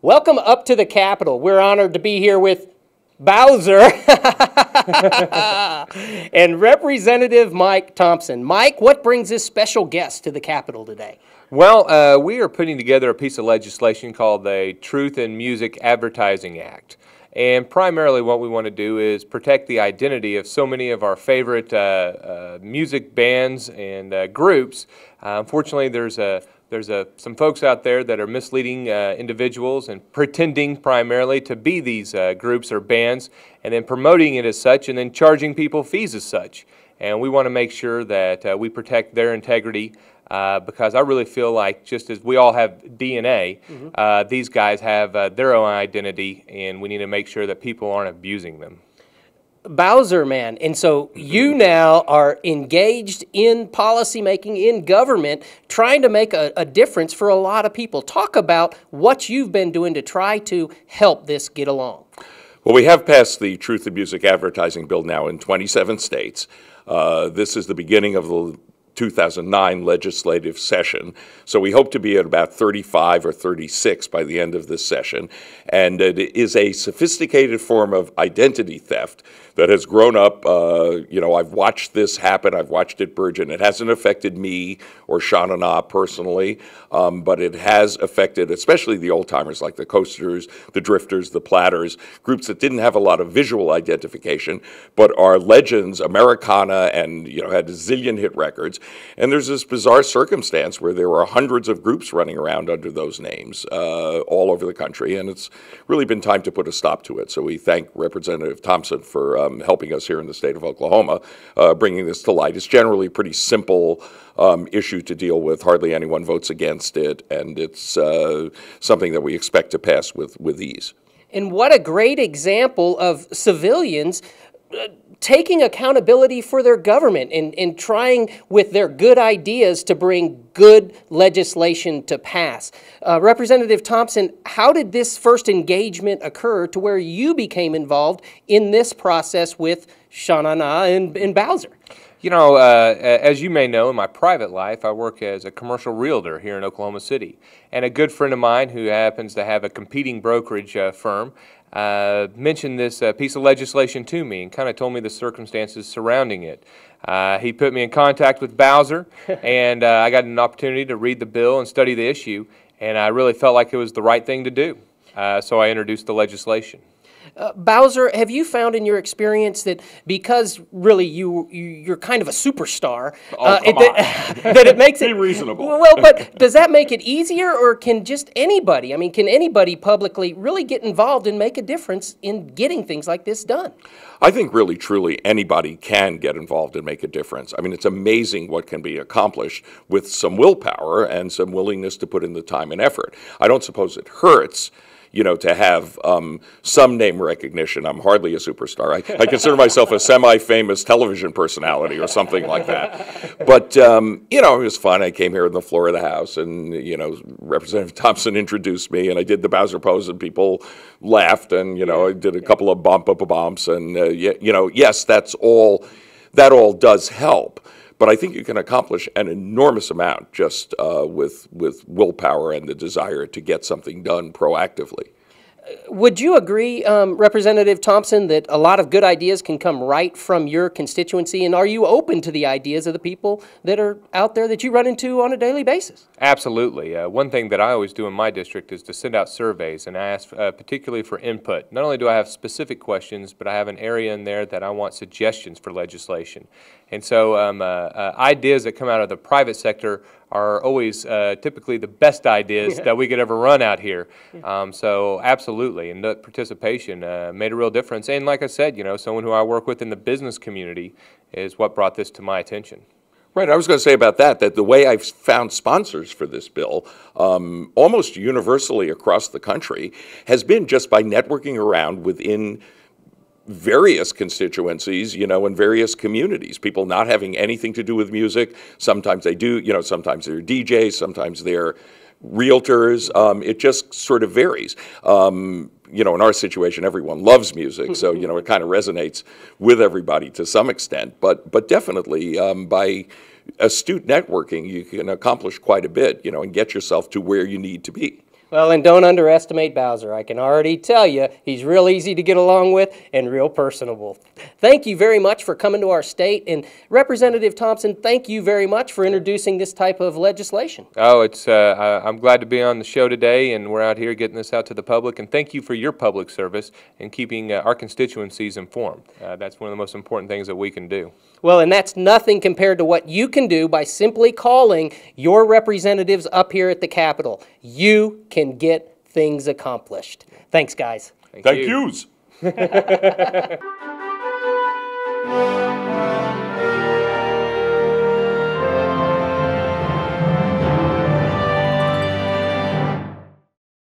Welcome up to the Capitol. We're honored to be here with Bowzer and Representative Mike Thompson. Mike, what brings this special guest to the Capitol today? Well, we are putting together a piece of legislation called the Truth in Music Advertising Act. And primarily what we want to do is protect the identity of so many of our favorite music bands and groups. Unfortunately, there's some folks out there that are misleading individuals and pretending primarily to be these groups or bands and then promoting it as such and then charging people fees as such. And we want to make sure that we protect their integrity because I really feel like just as we all have DNA, these guys have their own identity, and we need to make sure that people aren't abusing them. Bowzer, man, and so you now are engaged in policymaking, in government, trying to make a difference for a lot of people. Talk about what you've been doing to try to help this get along. Well, we have passed the Truth in Music Advertising Bill now in 27 states. This is the beginning of the 2009 legislative session. So we hope to be at about 35 or 36 by the end of this session. And it is a sophisticated form of identity theft that has grown up. I've watched this happen. I've watched it burgeon. It hasn't affected me or Shauna Na personally, but it has affected especially the old-timers like the Coasters, the Drifters, the Platters, groups that didn't have a lot of visual identification, but are legends, Americana, and had a zillion hit records. And there's this bizarre circumstance where there are hundreds of groups running around under those names all over the country, and it's really been time to put a stop to it. So we thank Representative Thompson for helping us here in the state of Oklahoma, bringing this to light. It's generally a pretty simple issue to deal with. Hardly anyone votes against it, and it's something that we expect to pass with ease. And what a great example of civilians taking accountability for their government and trying with their good ideas to bring good legislation to pass. Representative Thompson, how did this first engagement occur to where you became involved in this process with Shauna Na and Bowzer? As you may know, in my private life, I work as a commercial realtor here in Oklahoma City. And a good friend of mine who happens to have a competing brokerage firm mentioned this piece of legislation to me and kind of told me the circumstances surrounding it. He put me in contact with Bowzer, and I got an opportunity to read the bill and study the issue, and I really felt like it was the right thing to do. So I introduced the legislation. Bowzer, have you found in your experience that because really you're kind of a superstar, that it makes it reasonable? Well, but does that make it easier, or can just anybody? I mean, can anybody publicly really get involved and make a difference in getting things like this done? I think really, truly, anybody can get involved and make a difference. I mean, it's amazing what can be accomplished with some willpower and some willingness to put in the time and effort. I don't suppose it hurts to have some name recognition. I'm hardly a superstar. I consider myself a semi-famous television personality or something like that. But, it was fun. I came here on the floor of the House, and, Representative Thompson introduced me, and I did the Bowzer pose, and people laughed, and, I did a couple of bumps, and, yes, that all does help. But I think you can accomplish an enormous amount just with willpower and the desire to get something done proactively. Would you agree, Representative Thompson, that a lot of good ideas can come right from your constituency? And are you open to the ideas of the people that are out there that you run into on a daily basis? Absolutely. One thing that I always do in my district is to send out surveys and ask particularly for input. Not only do I have specific questions, but I have an area in there that I want suggestions for legislation. And so ideas that come out of the private sector are always typically the best ideas that we could ever run out here. So absolutely, and that participation made a real difference. And like I said, someone who I work with in the business community is what brought this to my attention. Right, I was going to say about that the way I've found sponsors for this bill almost universally across the country has been just by networking around within various constituencies, in various communities, people not having anything to do with music. Sometimes they do, sometimes they're DJs, sometimes they're realtors. It just sort of varies. In our situation, everyone loves music, so, it kind of resonates with everybody to some extent. But definitely, by astute networking, you can accomplish quite a bit, and get yourself to where you need to be. Well, and don't underestimate Bowzer. I can already tell you he's real easy to get along with and real personable. Thank you very much for coming to our state. And Representative Thompson, thank you very much for introducing this type of legislation. Oh, I'm glad to be on the show today, and we're out here getting this out to the public. And thank you for your public service and keeping our constituencies informed. That's one of the most important things that we can do. Well, and that's nothing compared to what you can do by simply calling your representatives up here at the Capitol. You can get things accomplished. Thanks, guys. Thank yous.